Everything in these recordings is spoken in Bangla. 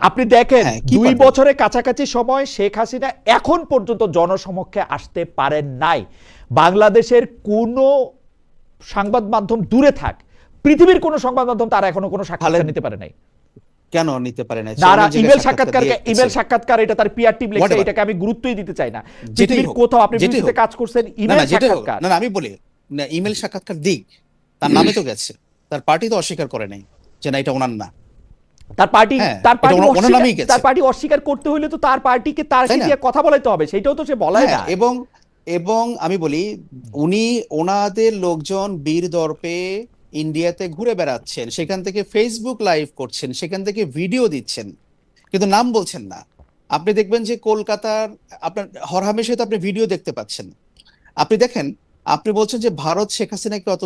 আপনি দেখেন হ্যাঁ, কি 2 পারবেন? বছরের কাছাকাছি সময় শেখ হাসিনা এখন পর্যন্ত জনসমক্ষে আসতে পারেন নাই। বাংলাদেশের কোনো সংবাদ মাধ্যম দূরে থাক, পৃথিবীর কোনো সংবাদ মাধ্যম তারা এখনো কোনো সাক্ষাৎকার খালেদ নিতে পারে নাই। কেন নিতে পারে না? সে তারা অনেক জায়গায় ইমেল সাক্ষাৎকার সাক্ষাৎকার, দিয়েছে। ইমেল সাক্ষাৎকার, এটা তার পিআর টিম লিখছে, Whatever. এটাকে আমি গুরুত্বই দিতে চাই না। যেটাই পৃথিবীর হোক, কোথাও আপনি যেটাই বিবিসিতে হোক। কাজ করছেন, না ইমেল না যেটাই হোক, সাক্ষাৎকার। না না আমি বলি, না ইমেল সাক্ষাৎকার দিক, তার নামে তো গেছে, তার পার্টি তো অস্বীকার করে নাই যে না এটা ওনার না। তার পার্টি, হ্যাঁ, তার এটা পার্টি ওনার নামেই গেছে, তার পার্টি অস্বীকার করতে হইলে তো তার পার্টিকে তারকে তাই না? দিয়ে কথা বলাইতে হবে, সেটাও তো সে বলাই হ্যাঁ, না। এবং এবং আমি বলি, উনি ওনাদের লোকজন বীর দর্পে ইন্ডিয়াতে ঘুরে বেড়াচ্ছেন, সেখান থেকে ফেসবুক লাইভ করছেন, সেখান থেকে ভিডিও দিচ্ছেন, কিন্তু নাম বলছেন না। আপনি দেখবেন যে কলকাতার আপনার হরহামেশে তো আপনি ভিডিও দেখতে পাচ্ছেন। আপনি দেখেন, আপনি বলছেন যে ভারত শেখ হাসিনাকে অত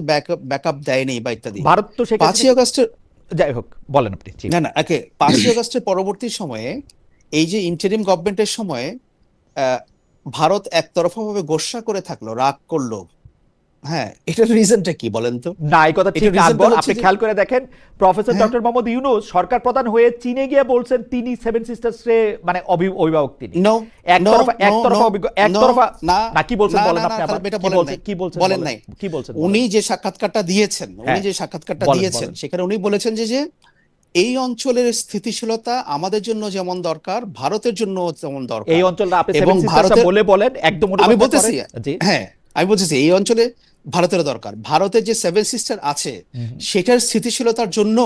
ব্যাকআপ দেয়নি বা ইত্যাদি। ভারত তো শেখ 5ই হাসিনা, আগস্টের, যাই হোক বলেন আপনি। জি। না না ওকে, 5ই আগস্টের পরবর্তী সময়ে এই যে ইন্টারিম গভর্নমেন্টের সময়ে আহ, ভারত একতরফাভাবে গোস্বা করে থাকলো, রাগ করলো। হ্যাঁ, এটার রিজনটা কি বলেন তো? না, এই কথা ঠিক এটার না রিজনটা আকবর। হচ্ছে আপনি যে, খেয়াল করে দেখেন, প্রফেসর হ্যাঁ, ডক্টর মোহাম্মদ ইউনূস সরকার প্রধান হয়ে চীনে গিয়ে বলছেন তিনি সেভেন সিস্টার্স রে মানে অভিভাবক তিনি। নো নো একতরফা নো একতরফা নো নো, একতরফা না না, কি বলছেন না বলেন না না আপনি আবার, খালেদ, এটা কি বলেন বলছেন, নাই, কি বলছেন বলেন বলেন, নাই। কি বলছেন উনি বলেন। যে সাক্ষাৎকারটা দিয়েছেন, উনি হ্যাঁ, যে সাক্ষাৎকারটা বলেন দিয়েছেন, বলেন। সেখানে উনি বলেছেন যে এই অঞ্চলের স্থিতিশীলতা আমাদের জন্য যেমন দরকার, ভারতের জন্য তেমন এই দরকার। অঞ্চলটা আপনি এবং সেভেন সিস্টার্সটা ভারতের, বলে বলেন, একদম আমি অনুবাদটা বলতেছি, করেন। জি। হ্যাঁ আমি বলতেছি এই অঞ্চলে ভারতের দরকার, ভারতের যে সেভেন সিস্টার আছে হুম। সেটার স্থিতিশীলতার জন্য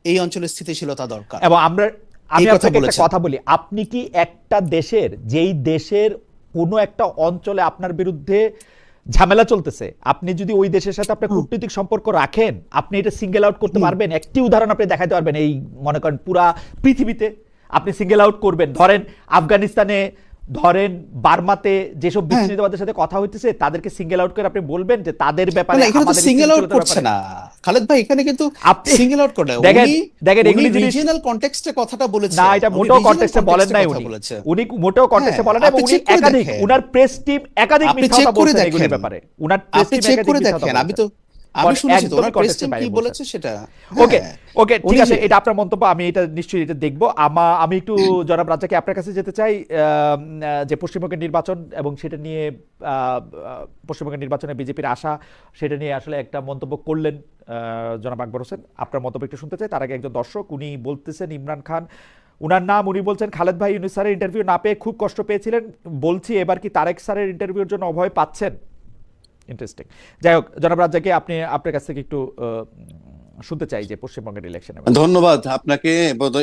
এই অঞ্চলের স্থিতিশীলতা দরকার, এবং আমরা, এই আমি কথা আপনাকে একটা বলেছেন। কথা বলি, আপনি কি একটা দেশের, যেই দেশের কোনো একটা অঞ্চলে আপনার বিরুদ্ধে ঝামেলা চলতেছে, আপনি যদি ওই দেশের সাথে আপনার হুম, কূটনৈতিক সম্পর্ক রাখেন, আপনি এটা সিঙ্গেল আউট করতে হুম, পারবেন? একটি উদাহরণ আপনি দেখাতে পারবেন এই, মনে করেন পুরা পৃথিবীতে আপনি সিঙ্গেল আউট করবেন? ধরেন আফগানিস্তানে, ধরেন বার্মাতে যেসব হ্যাঁ। বিচ্ছিন্নতাবাদের সাথে কথা হইতেছে, তাদেরকে সিঙ্গেল আউট করে আপনি বলবেন যে তাদের না ব্যাপারে, না, এখানে তো আমাদের সিঙ্গেল আউট স্থিতিশীলতার করছে ব্যাপারে। না খালেদ ভাই, এখানে কিন্তু আপনি সিঙ্গেল আউট করে না। দেখেন, উনি দেখেন উনি এগুলি জিনিস, রিজিওনাল কনটেক্সটে কথাটা বলেছে, না এটা উনি মোটেও রিজিওনাল কন্টেক্সটে বলেন কনটেক্সটে নাই কথা উনি। বলেছে। উনি মোটেও হ্যাঁ, কন্টেক্সটে বলেন নাই, এবং আপনি উনি চেক করে একাধিক, দেখেন, উনার প্রেস টিম একাধিক আপনি মিথ্যা চেক কথা করে বলছেন এগুলির দেখেন, ব্যাপারে। উনার প্রেস আপনি টিম চেক একাধিক করে মিথ্যা কথা দেখেন। আমি বলেছেন। তো আমি শুনেছি তো একদমই ওনার প্রেস কন্টেক্সটের টিম কি বাইরে বলছেন। বলেছে সেটা। ওকে, হ্যাঁ, ওকে ঠিক উনি আছে, যে, এটা আপনার মন্তব্য, আমি এটা নিশ্চয়ই এটা দেখবো। আমি একটু জনাব রাজ্জাকে আপনার কাছে যেতে চাই, যে পশ্চিমবঙ্গের নির্বাচন এবং সেটা নিয়ে, পশ্চিমবঙ্গের নির্বাচনে বিজেপির আশা, সেটা নিয়ে আসলে একটা মন্তব্য করলেন জনাব আকবর হোসেন। আপনার মন্তব্য একটু শুনতে চাই। তার আগে একজন দর্শক, উনি বলতেছেন ইমরান খান উনার নাম, উনি বলছেন খালেদ ভাই ইউনূস স্যারের ইন্টারভিউ না পেয়ে খুব কষ্ট পেয়েছিলেন, বলছি এবার কি তারেক স্যারের ইন্টারভিউর জন্য অভয় পাচ্ছেন? ইন্টারেস্টিং। যাই হোক, জনাব রাজ্জাকে আপনি, আপনার কাছ থেকে একটু শুনতে চাই যে পশ্চিমবঙ্গের ইলেকশনের ব্যাপারে। ধন্যবাদ আপনাকে।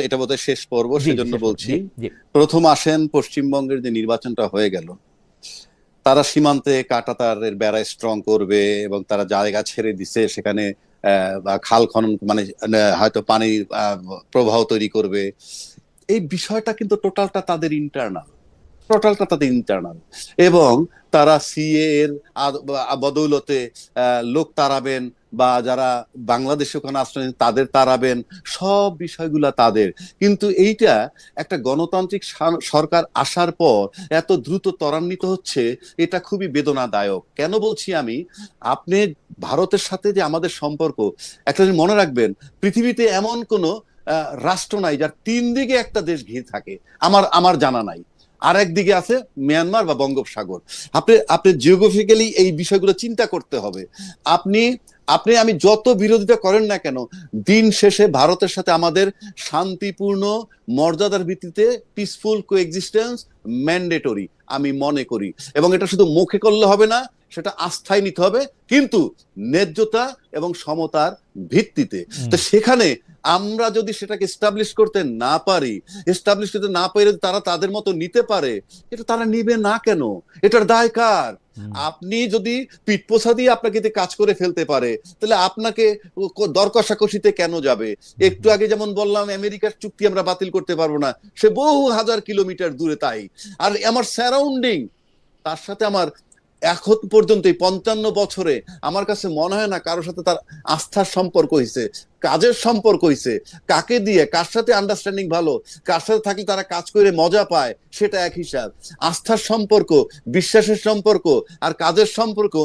এটা বোধহয় শেষ পর্ব, জি সেজন্য শেষ, বলছি। জি জি। প্রথম আসেন, পশ্চিমবঙ্গের যে নির্বাচনটা হয়ে গেল, তারা সীমান্তে কাঁটাতারের বেড়া স্ট্রং করবে এবং তারা জায়গা ছেড়ে দিছে সেখানে, বা খাল খনন মানে হয়তো পানি প্রবাহ তৈরি করবে। এই বিষয়টা কিন্তু টোটালটা তাদের ইন্টারনাল। এবং তারা সিএ এর বদৌলতে লোক তাড়াবেন, বা যারা বাংলাদেশে ওখানে আশ্রয় নেন তাদের তাড়াবেন, সব বিষয়গুলা তাদের। কিন্তু এইটা একটা গণতান্ত্রিক সরকার আসার পর এত দ্রুত ত্বরান্বিত হচ্ছে, এটা খুবই বেদনাদায়ক। কেন বলছি আমি, আপনি ভারতের সাথে যে আমাদের সম্পর্ক, একটা জিনিস মনে রাখবেন, পৃথিবীতে এমন কোনো রাষ্ট্র নাই যার 3 দিকে একটা দেশ ঘিরে থাকে, আমার জানা নাই। আর একদিকে আছে মিয়ানমার বা বঙ্গোপসাগর। আপনি জিওগ্রাফিক্যালি এই বিষয়গুলো চিন্তা করতে হবে। আপনি আপনি আমি যত বিরোধিতা করেন না কেন, দিন শেষে ভারতের সাথে আমাদের শান্তিপূর্ণ মর্যাদার ভিত্তিতে পিসফুল কোএক্সিস্টেন্স ম্যান্ডেটরি আমি মনে করি। এবং এটা শুধু মুখে করলে হবে না, সেটা আস্থায় নিতে হবে, কিন্তু ন্যায্যতা এবং সমতার ভিত্তিতে। তো সেখানে আমরা যদি সেটাকে এস্টাবলিশ করতে না পারি, এস্টাবলিশ করতে না পারে তারা তাদের মতো নিতে পারে, এটা তারা নিবে না কেন? এটার দায় কার? আপনি যদি পিঠ পোছা দিয়ে আপনাকে কাজ করে ফেলতে পারে, তাহলে আপনাকে দর কষাকষিতে কেন যাবে? একটু আগে যেমন বললাম আমেরিকার চুক্তি আমরা বাতিল করতে পারবো না, সে বহু হাজার কিলোমিটার দূরে। তাই আর আমার সারাউন্ডিং, তার সাথে আমার এখন পর্যন্ত এই 55 বছরে আমার কাছে মনে হয় না কারোর সাথে তার আস্থার সম্পর্ক হয়েছে। কাজের সম্পর্ক হইছে, কাকে দিয়ে কার সাথে আন্ডারস্ট্যান্ডিং ভালো, কার সাথে থাকলে তারা কাজ করে মজা পায়, সেটা এক হিসাব। আস্থার সম্পর্ক, বিশ্বাসের সম্পর্ক আর কাজের সম্পর্ক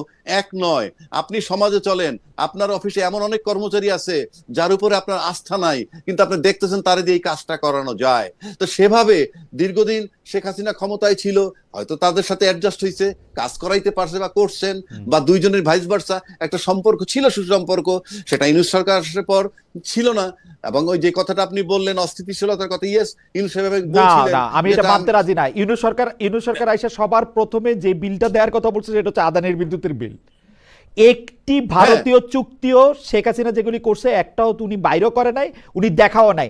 এক নয়। আপনি সমাজে চলেন, আপনার অফিসে এমন অনেক কর্মচারী আছে যার উপরে আপনার আস্থা নাই, কিন্তু আপনি দেখতেছেন তারা দিয়ে এই কাজটা করানো যায়। তো সেভাবে দীর্ঘদিন শেখ হাসিনা ক্ষমতায় ছিল, হয়তো তাদের সাথে অ্যাডজাস্ট হয়েছে, কাজ করাইতে পারছে বা করছেন, বা দুইজনের ভাইস ভার্সা একটা সম্পর্ক ছিল, সুসম্পর্ক। সেটা ইউনূস সরকার আসার পর ছিল না। এবং ওই যে কথাটা আপনি বললেন অস্থিতিশীলতার কথা, ইয়েস, ইউনূস সাহেব না বলছিলেন, না, আমি এটা মানতে রাজি না। ইউনূস সরকার আইসা সবার প্রথমে যে বিলটা দেওয়ার কথা বলছে সেটা হচ্ছে আদানির বিদ্যুতের বিল। একটি ভারতীয় চুক্তিও শেখ হাসিনা যেগুলি করছে একটাও উনি বাইরও করে নাই, উনি দেখাও নাই।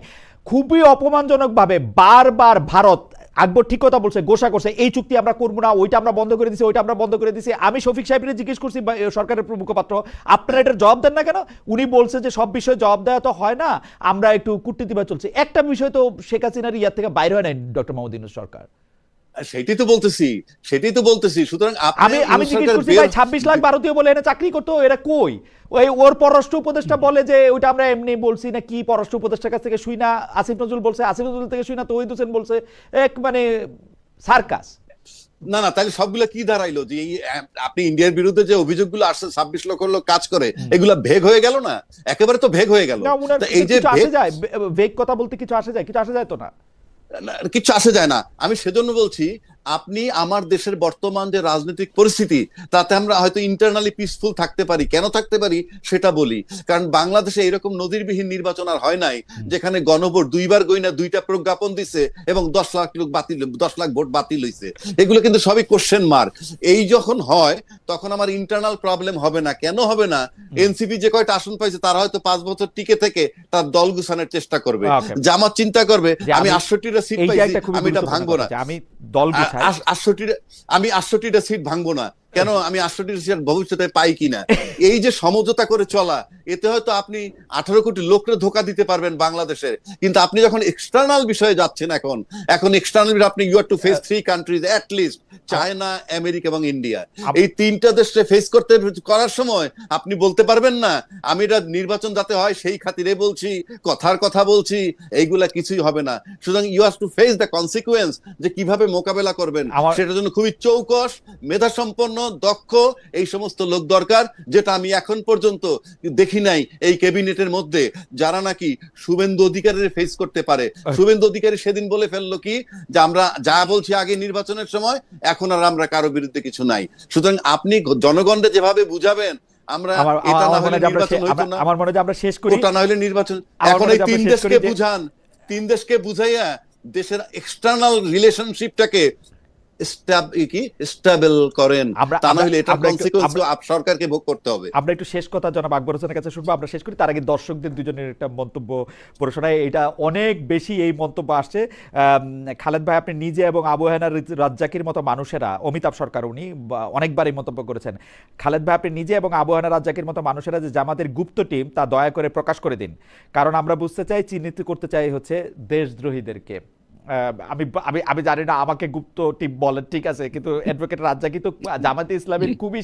খুবই অপমানজনক ভাবে বারবার ভারত, আকবর ঠিক কথা বলছে, গোসা করছে এই চুক্তি আমরা করবো না, ওইটা আমরা বন্ধ করে দিছি, ওইটা আমরা বন্ধ করে দিছি। আমি শফিক সাহেবের জিজ্ঞেস করছি সরকারের মুখপাত্র, আপনারা এটার জবাব দেন না কেন? উনি বলছে যে সব বিষয়ে জবাব দেওয়া তো হয় না, আমরা একটু কূটনীতিভাবে চলছে। একটা বিষয় তো শেখ হাসিনার ইয়ার থেকে বাইরে হয় নাই ডক্টর মোহাম্মদ ইউনূস সরকার। সেটাই তো বলতেছি, সেটাই তো বলতেছি। সুতরাং আমি জিজ্ঞেস করছি ভাই 26 লাখ ভারতীয় বলে এনে চাকরি করতো, এরা কই? ওই ওর পররাষ্ট্র উপদেষ্টা বলে যে ওইটা আমরা এমনি বলছি, না কি পররাষ্ট্র উপদেষ্টার কাছ থেকে শুই না, আসিফ নজরুল বলছে, আসিফ নজরুল থেকে শুই না তৌহিদ হোসেন বলছে, এক মানে সার্কাস। না না, তাহলে সবগুলা কি দাঁড়াইলো? যে আপনি ইন্ডিয়ার বিরুদ্ধে যে অভিযোগগুলো আসছে 26 লক্ষ লোক কাজ করে, এগুলা ভেগ হয়ে গেল না? একেবারে তো ভেগ হয়ে গেল। না, উনার এই যে কিছু আসে যায়, ভেগ কথা বলতে কিছু আসে যায়, কিছু আসে যায় তো না। কিছু আসে যায় না। আমি সেজন্য বলছি, আপনি আমার দেশের বর্তমান যে রাজনৈতিক পরিস্থিতি, তাতে আমরা হয়তো ইন্টারনালি পিসফুল থাকতে পারি। কেন থাকতে পারি সেটা বলি। কারণ বাংলাদেশে এরকম নজিরবিহীন নির্বাচন আর হয় নাই, যেখানে গণভোট দুইবার গইনা দুইটা প্রজ্ঞাপন দিছে এবং 10 লাখ লোক বাতিল, 10 লাখ ভোট বাতিল হইছে। এগুলো কিন্তু সবই কোশ্চেন মার্ক। এই যখন হয় তখন আমার ইন্টারনাল প্রবলেম হবে না। কেন হবে না? এনসিপি যে কয়টা আসন পাইছে তারা হয়তো 5 বছর টিকে থেকে তার দল গুছানোর চেষ্টা করবে। জামাত চিন্তা করবে আমি 68টা সিট পাইছি, আমি এটা ভাঙবো না, আমি দল আমি 68টা সিট ভাঙবো না। কেন? আমি 68টা সিট ভবিষ্যতে পাই কিনা। এই যে সমঝোতা করে চলা, এতে হয়তো আপনি 18 কোটি লোককে ধোকা দিতে পারবেন বাংলাদেশের। কিন্তু আপনি যখন এক্সটার্নাল বিষয়ে যাচ্ছেন, এখন এক্সটার্নাল আপনি you are to face 3 countries at least, China, America এবং ইন্ডিয়া। এই তিনটা দেশে ফেস করার সময় আপনি বলতে পারবেন না আমি এটা নির্বাচন যাতে হয় সেই খাতিরে বলছি, কথার কথা বলছি, এইগুলা কিছুই হবে না। সুতরাং you have to face the consequence, যে কিভাবে মোকাবেলা করবেন সেটার জন্য খুবই চৌকস, মেধাসম্পন্ন, দক্ষ এই সমস্ত লোক দরকার, যেটা আমি এখন পর্যন্ত দেখি নাই এই ক্যাবিনেটের মধ্যে, যারা নাকি শুভেন্দু অধিকারীর ফেস করতে পারে। শুভেন্দু অধিকারী সেদিন বলে ফেললো কি, যে আমরা যা বলছি আগে নির্বাচনের সময়, এখন আর আমরা কারো বিরুদ্ধে কিছু নাই। সুতরাং আপনি জনগণকে যেভাবে বুঝাবেন, আমরা এটা না হলে নির্বাচন হইতো না, আমার মনে হয় আমরা শেষ করি, ওটা না হলে নির্বাচন। এখন এই তিন দেশকে বুঝান, তিন দেশকে বুঝাইয়া দেশের এক্সটার্নাল রিলেশনশিপটাকে স্টেবল করেন, তা না হলে এটা কনসিকুয়েন্স সরকারকে ভোগ করতে হবে। আমরা একটু শেষ কথা জনাব আকবর হোসেনের কাছে শুনবো, আমরা শেষ করি। তার আগে দর্শকদের দুজনের একটা মন্তব্য পড়ে শোনায়, এটা অনেক বেশি এই মন্তব্য আসছে। খালেদ ভাই, আপনি নিজে এবং আবু হেনা রাজ্জাকির মতো মানুষেরা, অমিতাভ সরকার উনি অনেকবার এই মন্তব্য করেছেন। খালেদ ভাই, আপনি নিজে এবং আবু হেনা রাজ্জাকির মতো মানুষেরা যে জামাতের গুপ্ত টিম, তা দয়া করে প্রকাশ করে দিন, কারণ আমরা বুঝতে চাই, চিহ্নিত করতে চাই হচ্ছে দেশদ্রোহীদেরকে। আমি আমি আমি জানি না, আমাকে গুপ্ত টিম বলেন ঠিক আছে, কিন্তু অ্যাডভোকেট রাজ্জাকি তো জামাতে ইসলামের খুবই